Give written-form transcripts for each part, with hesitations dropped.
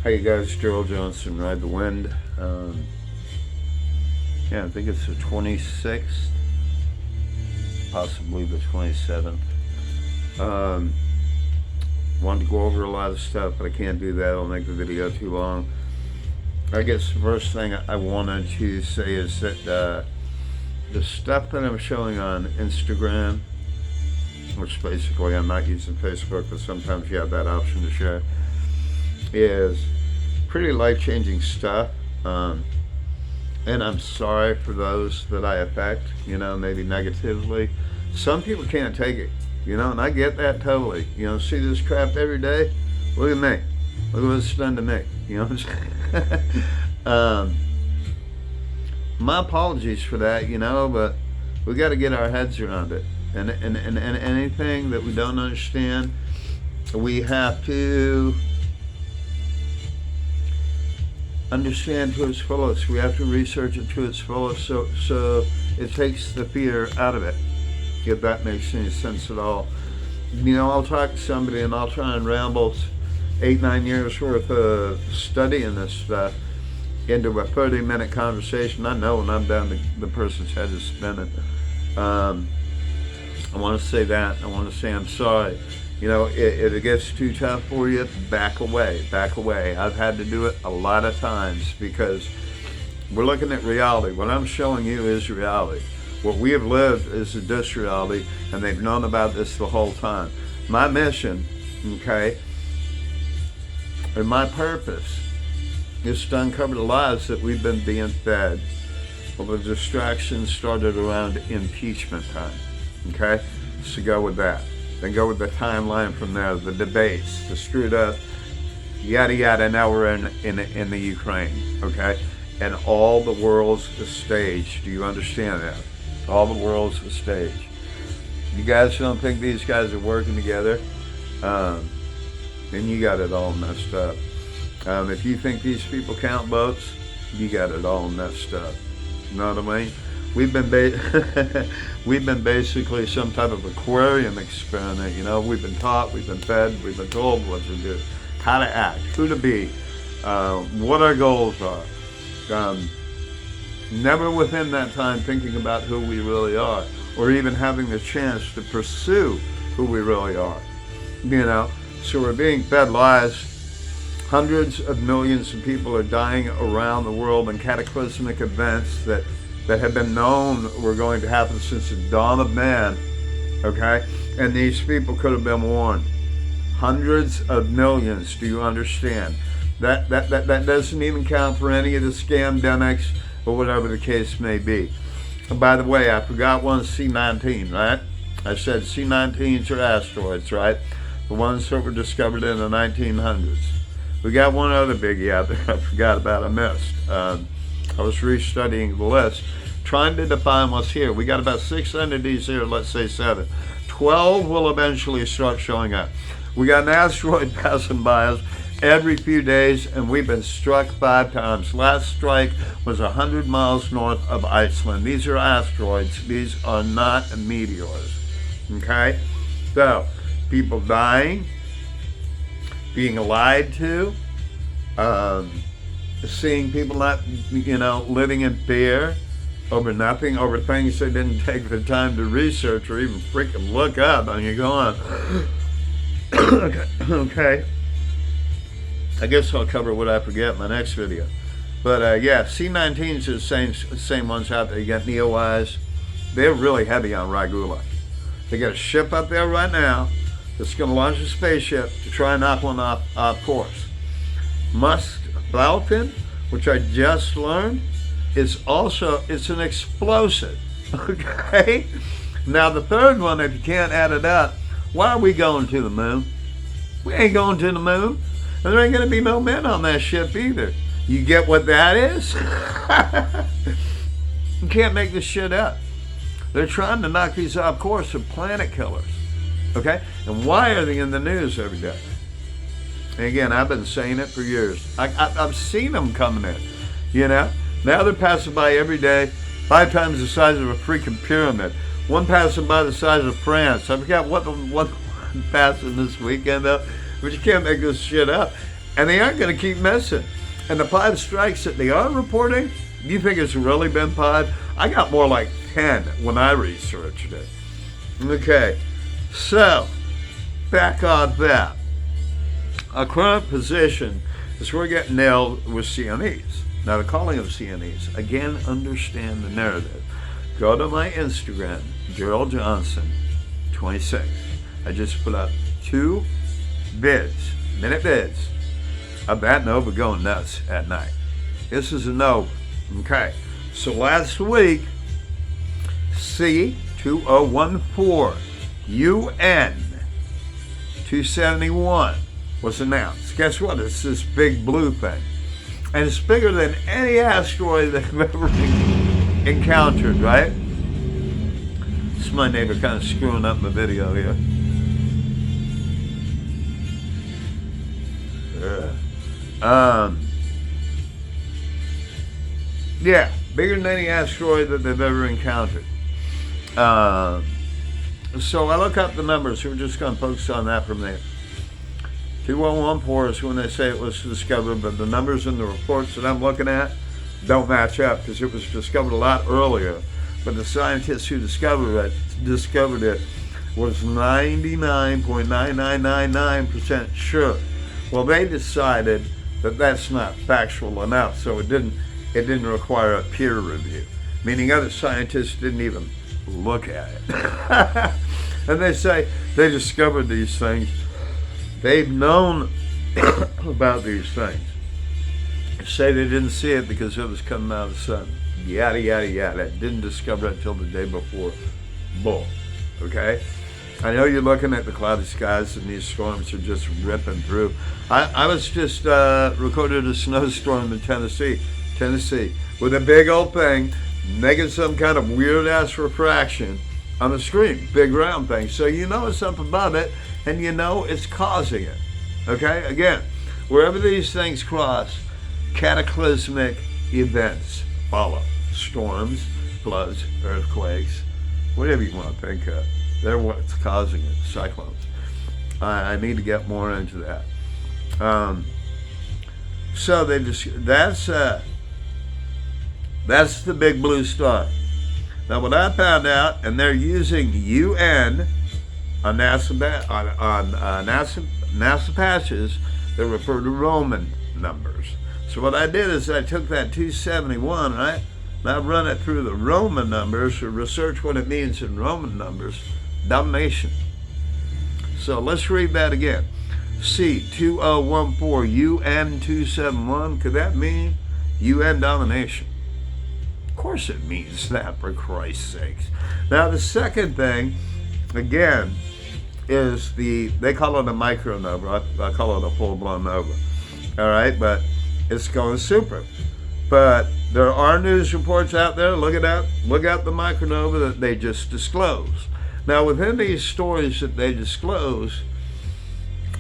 Hi you guys, Gerald Johnson, Ride the Wind. Yeah, I think it's the 26th, possibly the 27th. Wanted to go over a lot of stuff, but I can't do that. I'll make the video too long. I guess the first thing I wanted to say is that the stuff that I'm showing on Instagram, which basically I'm not using Facebook, but sometimes you have that option to share, is pretty life-changing stuff. And I'm sorry for those that I affect, maybe negatively. Some people can't take it, and I get that totally. See this crap every day? Look at me. Look what it's done to me. What I'm saying? My apologies for that, but we got to get our heads around it. And anything that we don't understand, we have to understand to its fullest. We have to research it to its fullest, so it takes the fear out of it, if that makes any sense at all. I'll talk to somebody and I'll try and ramble 8-9 years worth of studying this stuff into a 30-minute conversation. I know when I'm done, the person's head is spinning. I want to say that. I want to say I'm sorry. If it gets too tough for you, back away. I've had to do it a lot of times because we're looking at reality. What I'm showing you is reality. What we have lived is a dis-reality, and they've known about this the whole time. My mission, and my purpose is to uncover the lies that we've been being fed. Well, the distractions started around impeachment time, So go with that. Then go with the timeline from there, the debates, the screwed up, yada yada. Now we're in the Ukraine, and all the world's a stage. Do you understand that? All the world's a stage. You guys don't think these guys are working together? Then you got it all messed up. If you think these people count votes, you got it all messed up. You know what I mean? We've been basically some type of aquarium experiment. We've been taught, we've been fed, we've been told what to do, how to act, who to be, what our goals are. Never within that time thinking about who we really are, or even having the chance to pursue who we really are. So we're being fed lies. Hundreds of millions of people are dying around the world in cataclysmic events that have been known were going to happen since the dawn of man, And these people could have been warned. Hundreds of millions, do you understand? That doesn't even count for any of the scamdemics or whatever the case may be. And by the way, I forgot one, C-19, right? I said C-19s are asteroids, right? The ones that were discovered in the 1900s. We got one other biggie out there I forgot about, I missed. I was restudying the list, trying to define what's here. We got about 6 entities here, let's say 7. 12 will eventually start showing up. We got an asteroid passing by us every few days, and we've been struck 5 times. Last strike was 100 miles north of Iceland. These are asteroids. These are not meteors. So, people dying, being lied to, seeing people not, living in fear over nothing, over things they didn't take the time to research or even freaking look up, and you're going, okay. I guess I'll cover what I forget in my next video. But yeah, C-19s are the same ones out there. You got Neowise. They're really heavy on Rigula. They got a ship up there right now that's going to launch a spaceship to try and knock one off course. Musk Falcon, which I just learned, it's an explosive. Now the third one, if you can't add it up, why are we going to the moon? We ain't going to the moon. And there ain't going to be no men on that ship either. You get what that is? You can't make this shit up. They're trying to knock these off course with planet killers. And why are they in the news every day? And again, I've been saying it for years. I've seen them coming in, Now they're passing by every day, 5 times the size of a freaking pyramid. One passing by the size of France. I forgot what the one passing this weekend, though. But you can't make this shit up. And they aren't going to keep missing. And the 5 strikes that they are reporting, do you think it's really been 5? I got more like 10 when I researched it. Okay, so back on that. Our current position is we're getting nailed with CNEs. Now, the calling of CNEs, again, understand the narrative. Go to my Instagram, Gerald Johnson 26. I just put up 2 minute bids, of that Nova going nuts at night. This is a Nova. Okay, so last week, C2014 UN 271 was announced. Guess what? It's this big blue thing. And it's bigger than any asteroid that I've ever encountered, right? This is my neighbor kind of screwing up my video here. Yeah, bigger than any asteroid that they've ever encountered. So I look up the numbers. We're just going to focus on that from there. 2114 is when they say it was discovered, but the numbers in the reports that I'm looking at don't match up because it was discovered a lot earlier. But the scientists who discovered it was 99.9999% sure. Well, they decided that that's not factual enough, so it didn't require a peer review, meaning other scientists didn't even look at it. And they say they discovered these things. They've known about these things. They say they didn't see it because it was coming out of the sun. Yada, yada, yada. Didn't discover it until the day before. Bull. Okay? I know you're looking at the cloudy skies and these storms are just ripping through. I was just recorded a snowstorm in Tennessee, with a big old thing making some kind of weird-ass refraction on the screen. Big round thing. So you know it's up above it, and you know it's causing it. Okay? Again, wherever these things cross, cataclysmic events follow. Storms, floods, earthquakes, whatever you want to think of. They're what's causing it. Cyclones. I need to get more into that. So they just that's the big blue star. Now, what I found out, and they're using UN on NASA patches that refer to Roman numbers. So what I did is I took that 271, right? And I run it through the Roman numbers to research what it means in Roman numbers. Domination. So let's read that again. C2014 UN 271. Could that mean UN domination? Of course it means that, for Christ's sakes. Now the second thing, again, is they call it a micronova. I call it a full-blown nova. All right, but it's going super. But there are news reports out there. Look out the micronova that they just disclosed. Now, within these stories that they disclose,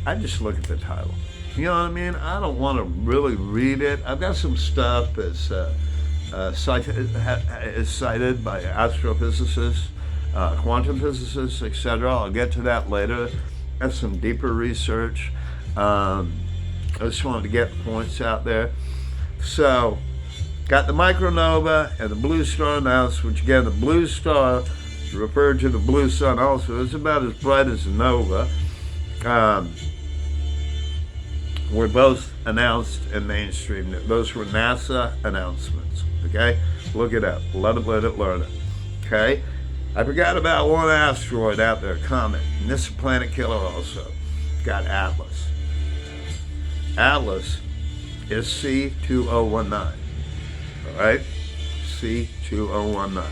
I just look at the title. You know what I mean? I don't want to really read it. I've got some stuff that's is cited by astrophysicists, quantum physicists, etc. I'll get to that later. That's some deeper research. I just wanted to get the points out there. So, got the micronova and the blue star announced, which again, the blue star referred to the blue sun also. It's about as bright as a nova. Were both announced in mainstream. Those were NASA announcements. Okay? Look it up. Let it learn it. Okay? I forgot about one asteroid out there, comet. And this is a planet killer also. Got Atlas. Atlas is C2019. Alright? C2019.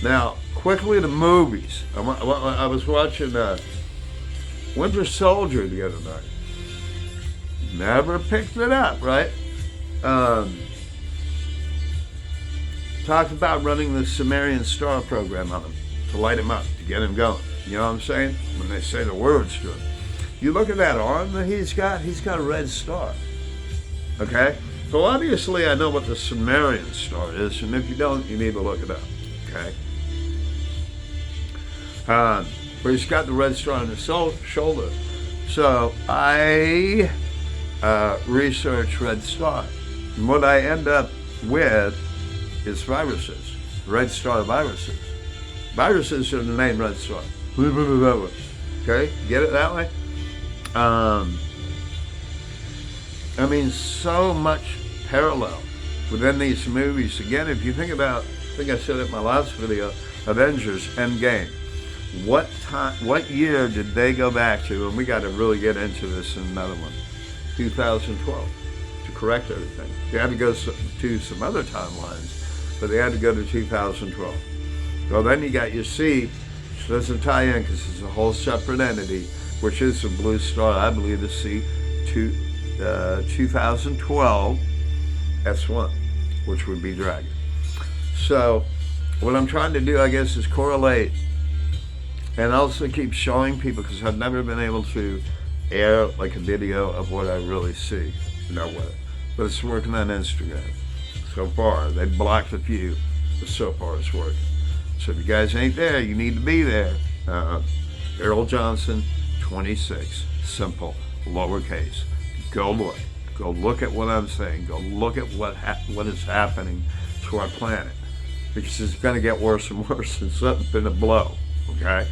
Now, quickly to movies. I was watching Winter Soldier the other night. Never picked it up, right? Talked about running the Sumerian star program on him to light him up, to get him going. You know what I'm saying? When they say the words to him. You look at that arm that he's got a red star. Okay? So obviously I know what the Sumerian star is, and if you don't, you need to look it up. Okay? But he's got the red star on his shoulder. So I research red star. And what I end up with is viruses, red star viruses. Viruses are the name red star. Okay, get it that way? I mean, so much parallel within these movies. Again, if you think about, I think I said it in my last video, Avengers Endgame. What year did they go back to? And we got to really get into this in another one. 2012, to correct everything. They had to go to some other timelines, but they had to go to 2012. Well, then you got your C, which doesn't tie in because it's a whole separate entity, which is the blue star. I believe the C, 2012 S1, which would be Dragon. So what I'm trying to do, I guess, is correlate and also keep showing people, because I've never been able to air like a video of what I really see. No way. But it's working on Instagram. So far, they blocked a few, but so far it's working. So if you guys ain't there, you need to be there. Errol Johnson, 26, simple, lowercase. Go look. Go look at what I'm saying. Go look at what is happening to our planet, because it's going to get worse and worse. It's something going to blow. Okay.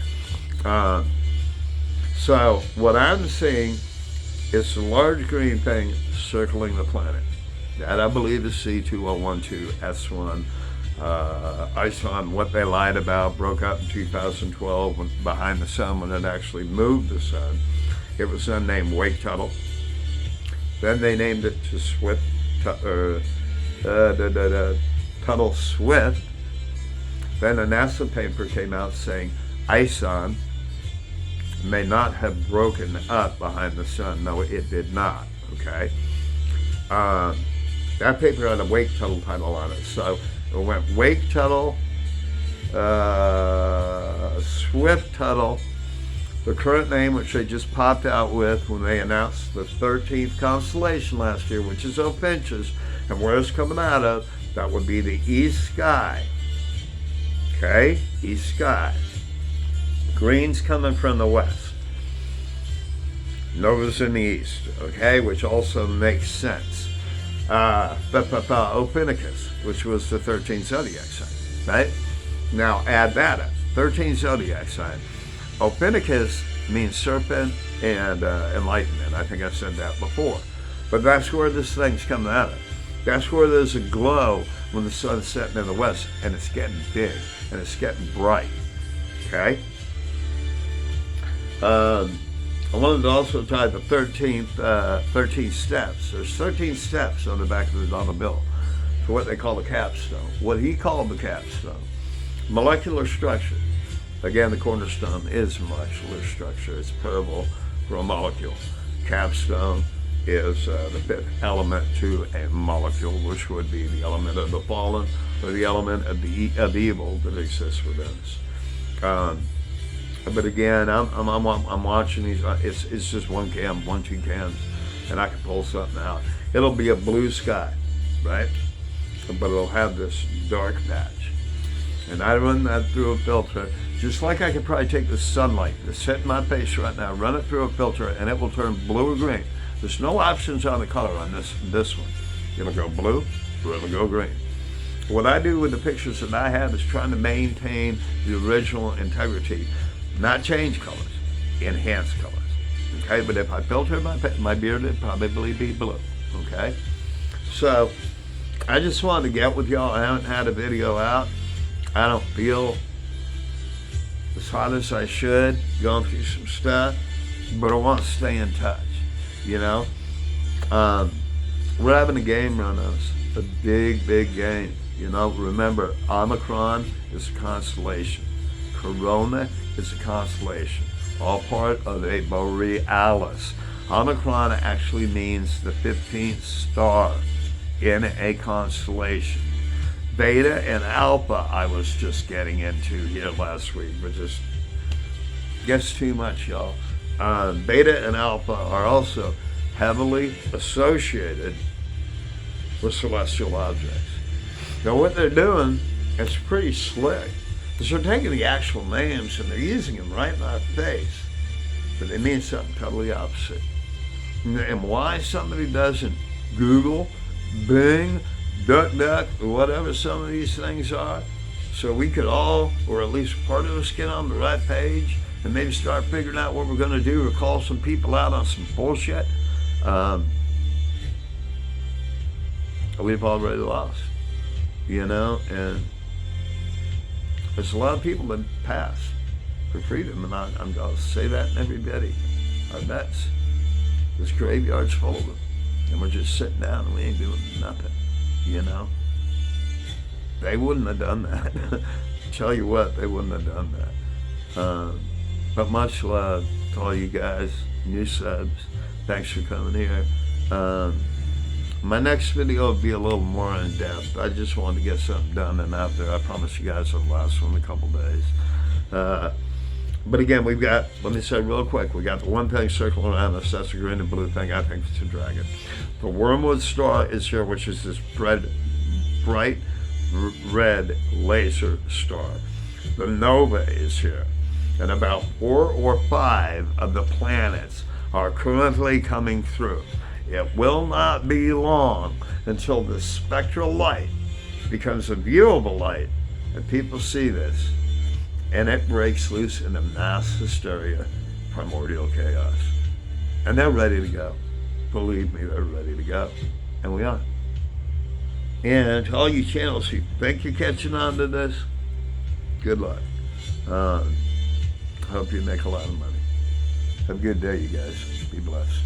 So what I'm seeing is a large green thing circling the planet. That I believe is C2012 S1. I saw what they lied about, broke up in 2012 when, behind the sun, when it actually moved the sun. It was then named Wake Tuttle. Then they named it to Swift, Tuttle Swift. Then a NASA paper came out saying ISON may not have broken up behind the sun. No, it did not. Okay. That paper had a Wake Tuttle title on it. So it went Wake Tuttle, Swift Tuttle, the current name, which they just popped out with when they announced the 13th constellation last year, which is Ophiuchus, and where it's coming out of, that would be the East Sky. Okay, East Sky. Green's coming from the west. Nova's in the east, okay, which also makes sense. Ophiuchus, which was the 13th zodiac sign, right? Now add that up. 13th zodiac sign. Ophiuchus means serpent and enlightenment. I think I said that before. But that's where this thing's coming out of. That's where there's a glow when the sun's setting in the west, and it's getting big, and it's getting bright, okay? I wanted to also tie the 13 steps. There's 13 steps on the back of the dollar bill for what they call the capstone. What he called the capstone. Molecular structure. Again, the cornerstone is molecular structure. It's parable for a molecule. Capstone is the fifth element to a molecule, which would be the element of the fallen or the element of the evil that exists within us. But again, I'm watching these. It's just one, two cams, and I can pull something out. It'll be a blue sky, right? But it'll have this dark patch, and I run that through a filter. Just like I could probably take the sunlight that's hitting my face right now, run it through a filter, and it will turn blue or green. There's no options on the color on this one. It'll go blue or it'll go green. What I do with the pictures that I have is trying to maintain the original integrity, not change colors, enhance colors. Okay, but if I filter my beard, it'd probably be blue. Okay, so I just wanted to get with y'all. I haven't had a video out. I don't feel as hot as I should, going through some stuff, but I want to stay in touch, you know. We're having a game run on us, a big game, you know. Remember, Omicron is a constellation. Corona is a constellation, all part of a borealis. Omicron actually means the 15th star in a constellation. Beta and Alpha I was just getting into here last week, but just gets too much, y'all. Beta and Alpha are also heavily associated with celestial objects. Now what they're doing is pretty slick. They're taking the actual names and they're using them right in our face, but they mean something totally opposite. And why somebody doesn't Google, Bing, DuckDuck, whatever some of these things are, so we could all, or at least part of us, get on the right page and maybe start figuring out what we're going to do or call some people out on some bullshit. We've already lost, you know, and there's a lot of people that pass for freedom, and I'm going to say that in everybody. Our vets, this graveyard's full of them, and we're just sitting down and we ain't doing nothing, you know. They wouldn't have done that. Tell you what, they wouldn't have done that. But much love to all you guys, new subs. Thanks for coming here. My next video will be a little more in depth. I just wanted to get something done and out there. I promise you guys it'll last in a couple days. But again, we've got, let me say real quick, we got the one thing circling around us. That's the green and blue thing. I think it's a dragon. The wormwood star is here, which is this bright red laser star. The nova is here. And about 4 or 5 of the planets are currently coming through. It will not be long until the spectral light becomes a viewable light and people see this, and it breaks loose into mass hysteria, primordial chaos. And they're ready to go. Believe me, they're ready to go. And we are. And to all you channels who think you're catching on to this, good luck. Hope you make a lot of money. Have a good day, you guys. Be blessed.